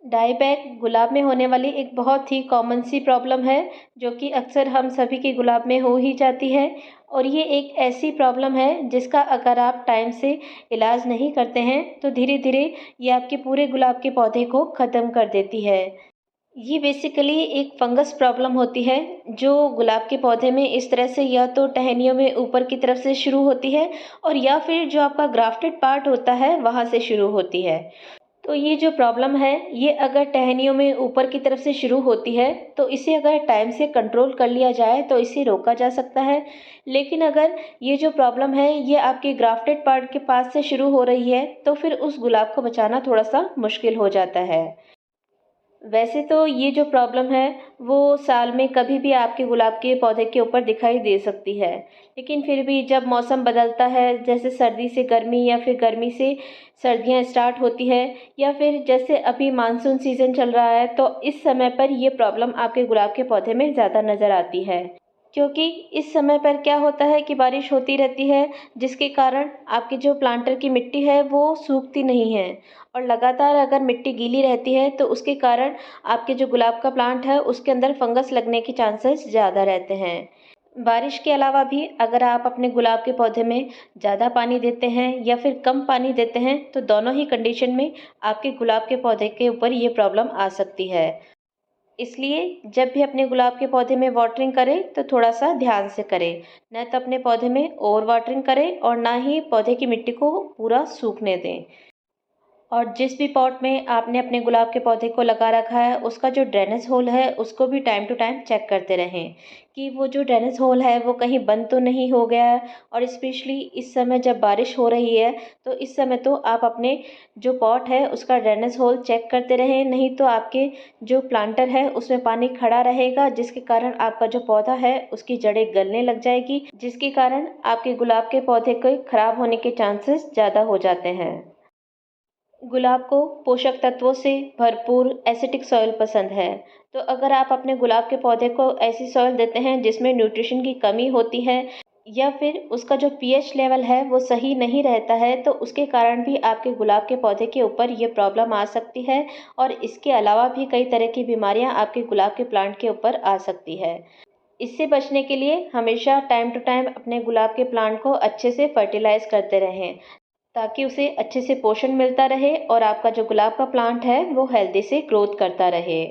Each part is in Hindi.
डाईबैक गुलाब में होने वाली एक बहुत ही कॉमन सी प्रॉब्लम है, जो कि अक्सर हम सभी के गुलाब में हो ही जाती है। और ये एक ऐसी प्रॉब्लम है जिसका अगर आप टाइम से इलाज नहीं करते हैं तो धीरे धीरे ये आपके पूरे गुलाब के पौधे को ख़त्म कर देती है। ये बेसिकली एक फंगस प्रॉब्लम होती है, जो गुलाब के पौधे में इस तरह से या तो टहनियों में ऊपर की तरफ से शुरू होती है, और या फिर जो आपका ग्राफ्टेड पार्ट होता है वहाँ से शुरू होती है। तो ये जो प्रॉब्लम है, ये अगर टहनियों में ऊपर की तरफ से शुरू होती है तो इसे अगर टाइम से कंट्रोल कर लिया जाए तो इसे रोका जा सकता है। लेकिन अगर ये जो प्रॉब्लम है ये आपके ग्राफ्टेड पार्ट के पास से शुरू हो रही है तो फिर उस गुलाब को बचाना थोड़ा सा मुश्किल हो जाता है। वैसे तो ये जो प्रॉब्लम है वो साल में कभी भी आपके गुलाब के पौधे के ऊपर दिखाई दे सकती है। लेकिन फिर भी जब मौसम बदलता है, जैसे सर्दी से गर्मी या फिर गर्मी से सर्दियाँ स्टार्ट होती है, या फिर जैसे अभी मानसून सीज़न चल रहा है, तो इस समय पर ये प्रॉब्लम आपके गुलाब के पौधे में ज़्यादा नज़र आती है। क्योंकि इस समय पर क्या होता है कि बारिश होती रहती है, जिसके कारण आपकी जो प्लांटर की मिट्टी है वो सूखती नहीं है, और लगातार अगर मिट्टी गीली रहती है तो उसके कारण आपके जो गुलाब का प्लांट है उसके अंदर फंगस लगने के चांसेस ज़्यादा रहते हैं। बारिश के अलावा भी अगर आप अपने गुलाब के पौधे में ज़्यादा पानी देते हैं या फिर कम पानी देते हैं तो दोनों ही कंडीशन में आपके गुलाब के पौधे के ऊपर ये प्रॉब्लम आ सकती है। इसलिए जब भी अपने गुलाब के पौधे में वाटरिंग करें तो थोड़ा सा ध्यान से करें। न तो अपने पौधे में ओवर वाटरिंग करें और ना ही पौधे की मिट्टी को पूरा सूखने दें। और जिस भी पॉट में आपने अपने गुलाब के पौधे को लगा रखा है उसका जो ड्रेनेज होल है उसको भी टाइम टू टाइम चेक करते रहें कि वो जो ड्रेनेज होल है वो कहीं बंद तो नहीं हो गया है। और स्पेशली इस समय जब बारिश हो रही है तो इस समय तो आप अपने जो पॉट है उसका ड्रेनेज होल चेक करते रहें, नहीं तो आपके जो प्लांटर है उसमें पानी खड़ा रहेगा, जिसके कारण आपका जो पौधा है उसकी जड़ें गलने लग जाएगी, जिसके कारण आपके गुलाब के पौधे के खराब होने के चांसेस ज़्यादा हो जाते हैं। गुलाब को पोषक तत्वों से भरपूर एसिटिक सॉइल पसंद है। तो अगर आप अपने गुलाब के पौधे को ऐसी सॉइल देते हैं जिसमें न्यूट्रिशन की कमी होती है, या फिर उसका जो पीएच लेवल है वो सही नहीं रहता है, तो उसके कारण भी आपके गुलाब के पौधे के ऊपर ये प्रॉब्लम आ सकती है। और इसके अलावा भी कई तरह की बीमारियां आपके गुलाब के प्लांट के ऊपर आ सकती है। इससे बचने के लिए हमेशा टाइम टू टाइम अपने गुलाब के प्लांट को अच्छे से फर्टिलाइज करते रहें, ताकि उसे अच्छे से पोषण मिलता रहे और आपका जो गुलाब का प्लांट है वो हेल्दी से ग्रोथ करता रहे।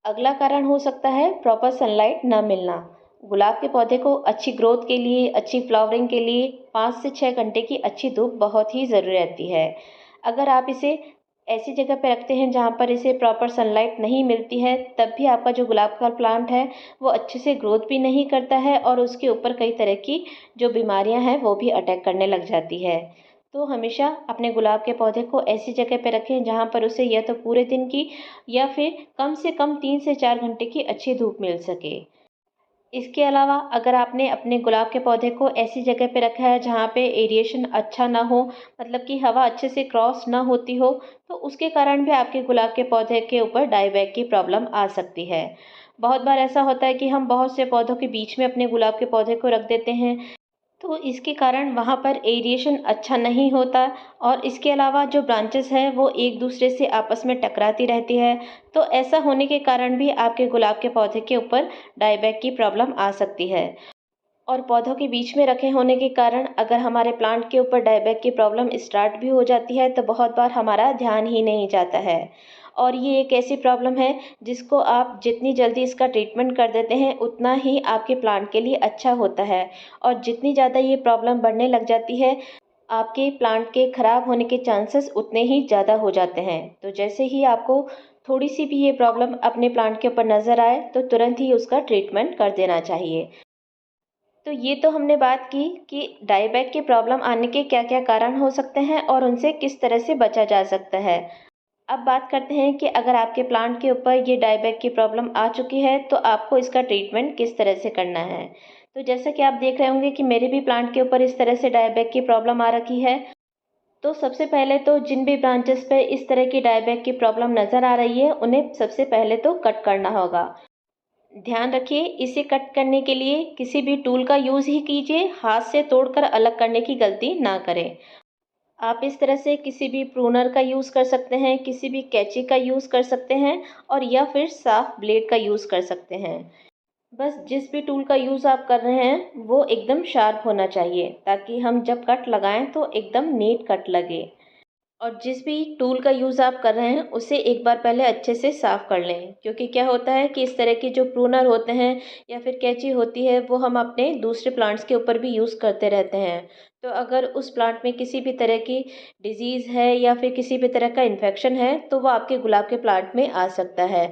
अगला कारण हो सकता है प्रॉपर सनलाइट न मिलना। गुलाब के पौधे को अच्छी ग्रोथ के लिए, अच्छी फ्लावरिंग के लिए 5 से 6 घंटे की अच्छी धूप बहुत ही ज़रूरी रहती है। अगर आप इसे ऐसी जगह पे रखते हैं जहाँ पर इसे प्रॉपर सनलाइट नहीं मिलती है, तब भी आपका जो गुलाब का प्लांट है वो अच्छे से ग्रोथ भी नहीं करता है, और उसके ऊपर कई तरह की जो बीमारियां हैं वो भी अटैक करने लग जाती है। तो हमेशा अपने गुलाब के पौधे को ऐसी जगह पे रखें जहाँ पर उसे या तो पूरे दिन की या फिर कम से कम 3 से 4 घंटे की अच्छी धूप मिल सके। इसके अलावा अगर आपने अपने गुलाब के पौधे को ऐसी जगह पे रखा है जहाँ पे एरिएशन अच्छा ना हो, मतलब कि हवा अच्छे से क्रॉस ना होती हो, तो उसके कारण भी आपके गुलाब के पौधे के ऊपर डाईबैक की प्रॉब्लम आ सकती है। बहुत बार ऐसा होता है कि हम बहुत से पौधों के बीच में अपने गुलाब के पौधे को रख देते हैं, तो इसके कारण वहाँ पर एरिएशन अच्छा नहीं होता, और इसके अलावा जो ब्रांचेस हैं वो एक दूसरे से आपस में टकराती रहती है। तो ऐसा होने के कारण भी आपके गुलाब के पौधे के ऊपर डाईबैक की प्रॉब्लम आ सकती है। और पौधों के बीच में रखे होने के कारण अगर हमारे प्लांट के ऊपर डायबैक की प्रॉब्लम स्टार्ट भी हो जाती है तो बहुत बार हमारा ध्यान ही नहीं जाता है। और ये एक ऐसी प्रॉब्लम है जिसको आप जितनी जल्दी इसका ट्रीटमेंट कर देते हैं उतना ही आपके प्लांट के लिए अच्छा होता है। और जितनी ज़्यादा ये प्रॉब्लम बढ़ने लग जाती है, आपके प्लांट के ख़राब होने के चांसेस उतने ही ज़्यादा हो जाते हैं। तो जैसे ही आपको थोड़ी सी भी ये प्रॉब्लम अपने प्लांट के ऊपर नज़र आए तो तुरंत ही उसका ट्रीटमेंट कर देना चाहिए। तो ये तो हमने बात की कि डाईबैक की प्रॉब्लम आने के क्या-क्या कारण हो सकते हैं और उनसे किस तरह से बचा जा सकता है। अब बात करते हैं कि अगर आपके प्लांट के ऊपर ये डाईबैक की प्रॉब्लम आ चुकी है तो आपको इसका ट्रीटमेंट किस तरह से करना है। तो जैसा कि आप देख रहे होंगे कि मेरे भी प्लांट के ऊपर इस तरह से डाईबैक की प्रॉब्लम आ रखी है। तो सबसे पहले तो जिन भी ब्रांचेस पे इस तरह की डाईबैक की प्रॉब्लम नज़र आ रही है उन्हें सबसे पहले तो कट करना होगा। ध्यान रखिए, इसे कट करने के लिए किसी भी टूल का यूज़ ही कीजिए, हाथ से तोड़कर अलग करने की गलती ना करें। आप इस तरह से किसी भी प्रूनर का यूज़ कर सकते हैं, किसी भी कैंची का यूज़ कर सकते हैं और या फिर साफ ब्लेड का यूज़ कर सकते हैं। बस जिस भी टूल का यूज़ आप कर रहे हैं वो एकदम शार्प होना चाहिए, ताकि हम जब कट लगाएं तो एकदम नीट कट लगे। और जिस भी टूल का यूज़ आप कर रहे हैं उसे एक बार पहले अच्छे से साफ़ कर लें, क्योंकि क्या होता है कि इस तरह के जो प्रूनर होते हैं या फिर कैंची होती है वो हम अपने दूसरे प्लांट्स के ऊपर भी यूज़ करते रहते हैं। तो अगर उस प्लांट में किसी भी तरह की डिजीज़ है या फिर किसी भी तरह का इन्फेक्शन है तो वो आपके गुलाब के प्लांट में आ सकता है।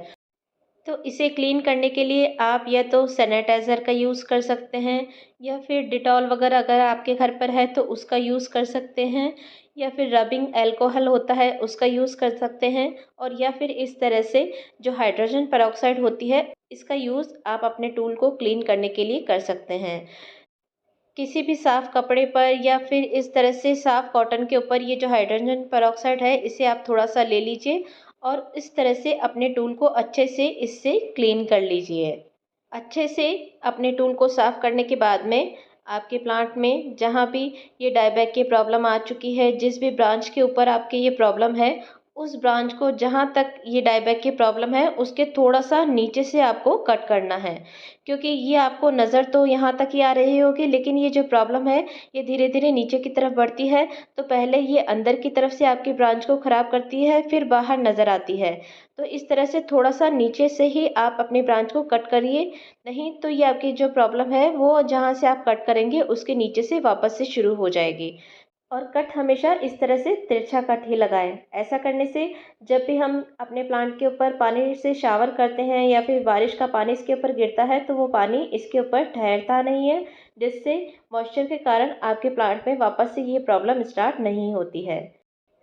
तो इसे क्लीन करने के लिए आप या तो सैनिटाइज़र का यूज़ कर सकते हैं या फिर डिटॉल वगैरह अगर आपके घर पर है तो उसका यूज़ कर सकते हैं, या फिर रबिंग अल्कोहल होता है उसका यूज़ कर सकते हैं, और या फिर इस तरह से जो हाइड्रोजन पेरोक्साइड होती है इसका यूज़ आप अपने टूल को क्लीन करने के लिए कर सकते हैं। किसी भी साफ़ कपड़े पर या फिर इस तरह से साफ़ कॉटन के ऊपर ये जो हाइड्रोजन पेरोक्साइड है इसे आप थोड़ा सा ले लीजिए और इस तरह से अपने टूल को अच्छे से इससे क्लीन कर लीजिए। अच्छे से अपने टूल को साफ़ करने के बाद में आपके प्लांट में जहाँ भी ये डायबैक की प्रॉब्लम आ चुकी है, जिस भी ब्रांच के ऊपर आपके ये प्रॉब्लम है, उस ब्रांच को जहाँ तक ये डायबैक की प्रॉब्लम है उसके थोड़ा सा नीचे से आपको कट करना है, क्योंकि ये आपको नज़र तो यहाँ तक ही आ रही होगी लेकिन ये जो प्रॉब्लम है ये धीरे धीरे नीचे की तरफ बढ़ती है। तो पहले ये अंदर की तरफ से आपकी ब्रांच को ख़राब करती है, फिर बाहर नज़र आती है। तो इस तरह से थोड़ा सा नीचे से ही आप अपनी ब्रांच को कट करिए, नहीं तो ये आपकी जो प्रॉब्लम है वो जहाँ से आप कट करेंगे उसके नीचे से वापस से शुरू हो जाएगी। और कट हमेशा इस तरह से तिरछा कट ही लगाएं। ऐसा करने से जब भी हम अपने प्लांट के ऊपर पानी से शावर करते हैं या फिर बारिश का पानी इसके ऊपर गिरता है तो वो पानी इसके ऊपर ठहरता नहीं है, जिससे मॉइस्चर के कारण आपके प्लांट में वापस से ये प्रॉब्लम स्टार्ट नहीं होती है।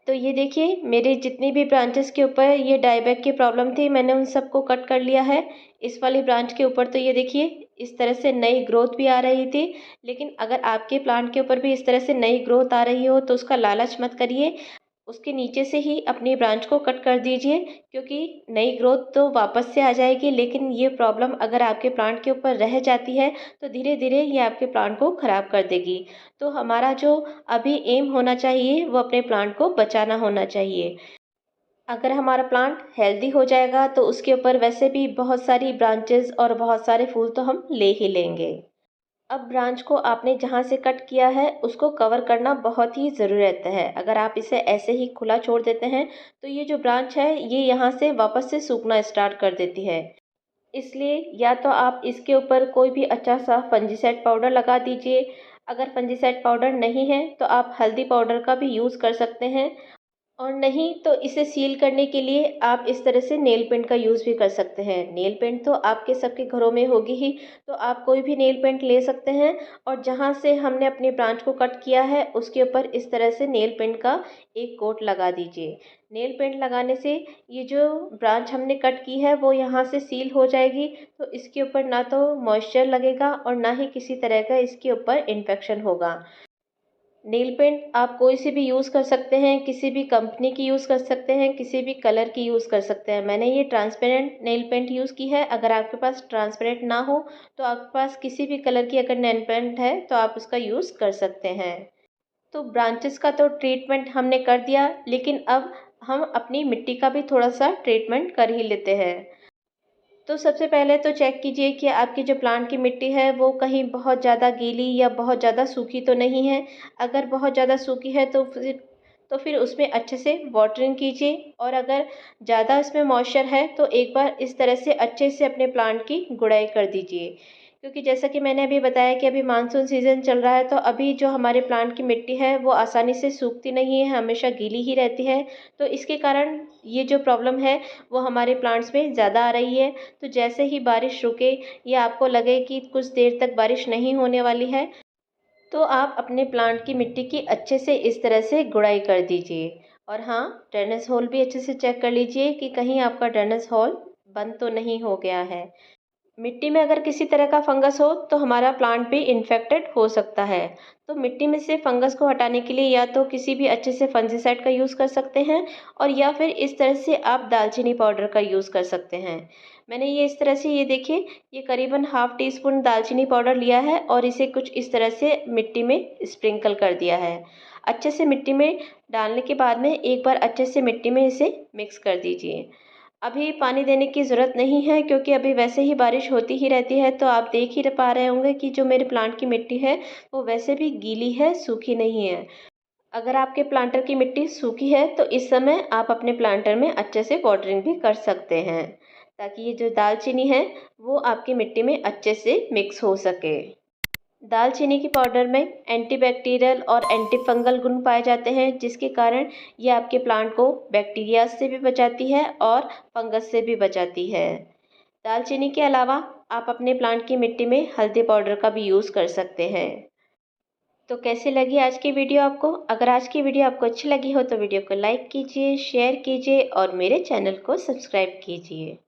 तो ये देखिए मेरे जितनी भी ब्रांचेस के ऊपर ये डायबैक की प्रॉब्लम थी मैंने उन सबको कट कर लिया है। इस वाली ब्रांच के ऊपर तो ये देखिए इस तरह से नई ग्रोथ भी आ रही थी। लेकिन अगर आपके प्लांट के ऊपर भी इस तरह से नई ग्रोथ आ रही हो तो उसका लालच मत करिए, उसके नीचे से ही अपनी ब्रांच को कट कर दीजिए, क्योंकि नई ग्रोथ तो वापस से आ जाएगी लेकिन ये प्रॉब्लम अगर आपके प्लांट के ऊपर रह जाती है तो धीरे धीरे ये आपके प्लांट को ख़राब कर देगी। तो हमारा जो अभी एम होना चाहिए वो अपने प्लांट को बचाना होना चाहिए। अगर हमारा प्लांट हेल्दी हो जाएगा तो उसके ऊपर वैसे भी बहुत सारी ब्रांचेस और बहुत सारे फूल तो हम ले ही लेंगे। अब ब्रांच को आपने जहाँ से कट किया है उसको कवर करना बहुत ही ज़रूरी रहता है। अगर आप इसे ऐसे ही खुला छोड़ देते हैं तो ये जो ब्रांच है ये यहाँ से वापस से सूखना स्टार्ट कर देती है। इसलिए या तो आप इसके ऊपर कोई भी अच्छा सा फंजीसाइड पाउडर लगा दीजिए। अगर फंजीसाइड पाउडर नहीं है तो आप हल्दी पाउडर का भी यूज़ कर सकते हैं, और नहीं तो इसे सील करने के लिए आप इस तरह से नेल पेंट का यूज़ भी कर सकते हैं। नेल पेंट तो आपके सबके घरों में होगी ही, तो आप कोई भी नेल पेंट ले सकते हैं और जहाँ से हमने अपनी ब्रांच को कट किया है उसके ऊपर इस तरह से नेल पेंट का एक कोट लगा दीजिए। नेल पेंट लगाने से ये जो ब्रांच हमने कट की है वो यहाँ से सील हो जाएगी, तो इसके ऊपर ना तो मॉइस्चर लगेगा और ना ही किसी तरह का इसके ऊपर इन्फेक्शन होगा। नेल पेंट आप कोई सी भी यूज़ कर सकते हैं, किसी भी कंपनी की यूज़ कर सकते हैं, किसी भी कलर की यूज़ कर सकते हैं। मैंने ये ट्रांसपेरेंट नेल पेंट यूज़ की है। अगर आपके पास ट्रांसपेरेंट ना हो तो आपके पास किसी भी कलर की अगर नेल पेंट है तो आप उसका यूज़ कर सकते हैं। तो ब्रांचेस का तो ट्रीटमेंट हमने कर दिया, लेकिन अब हम अपनी मिट्टी का भी थोड़ा सा ट्रीटमेंट कर ही लेते हैं। तो सबसे पहले तो चेक कीजिए कि आपकी जो प्लांट की मिट्टी है वो कहीं बहुत ज़्यादा गीली या बहुत ज़्यादा सूखी तो नहीं है। अगर बहुत ज़्यादा सूखी है तो फिर उसमें अच्छे से वाटरिंग कीजिए, और अगर ज़्यादा इसमें मॉइस्चर है तो एक बार इस तरह से अच्छे से अपने प्लांट की गुड़ाई कर दीजिए। क्योंकि जैसा कि मैंने अभी बताया कि अभी मानसून सीज़न चल रहा है तो अभी जो हमारे प्लांट की मिट्टी है वो आसानी से सूखती नहीं है, हमेशा गीली ही रहती है। तो इसके कारण ये जो प्रॉब्लम है वो हमारे प्लांट्स में ज़्यादा आ रही है। तो जैसे ही बारिश रुके या आपको लगे कि कुछ देर तक बारिश नहीं होने वाली है तो आप अपने प्लांट की मिट्टी की अच्छे से इस तरह से गुड़ाई कर दीजिए। और हाँ, ड्रेनेज होल भी अच्छे से चेक कर लीजिए कि कहीं आपका ड्रेनेज होल बंद तो नहीं हो गया है। मिट्टी में अगर किसी तरह का फंगस हो तो हमारा प्लांट भी इन्फेक्टेड हो सकता है। तो मिट्टी में से फंगस को हटाने के लिए या तो किसी भी अच्छे से फंजीसाइड का यूज़ कर सकते हैं और या फिर इस तरह से आप दालचीनी पाउडर का यूज़ कर सकते हैं। मैंने ये इस तरह से, ये देखिए, ये करीबन हाफ़ टी स्पून दालचीनी पाउडर लिया है और इसे कुछ इस तरह से मिट्टी में स्प्रिंकल कर दिया है। अच्छे से मिट्टी में डालने के बाद में एक बार अच्छे से मिट्टी में इसे मिक्स कर दीजिए। अभी पानी देने की ज़रूरत नहीं है क्योंकि अभी वैसे ही बारिश होती ही रहती है। तो आप देख ही पा रहे होंगे कि जो मेरे प्लांट की मिट्टी है वो वैसे भी गीली है, सूखी नहीं है। अगर आपके प्लांटर की मिट्टी सूखी है तो इस समय आप अपने प्लांटर में अच्छे से वाटरिंग भी कर सकते हैं, ताकि ये जो दालचीनी है वो आपकी मिट्टी में अच्छे से मिक्स हो सके। दालचीनी की पाउडर में एंटीबैक्टीरियल और एंटी फंगल गुण पाए जाते हैं, जिसके कारण ये आपके प्लांट को बैक्टीरिया से भी बचाती है और फंगस से भी बचाती है। दालचीनी के अलावा आप अपने प्लांट की मिट्टी में हल्दी पाउडर का भी यूज़ कर सकते हैं। तो कैसी लगी आज की वीडियो आपको? अगर आज की वीडियो आपको अच्छी लगी हो तो वीडियो को लाइक कीजिए, शेयर कीजिए और मेरे चैनल को सब्सक्राइब कीजिए।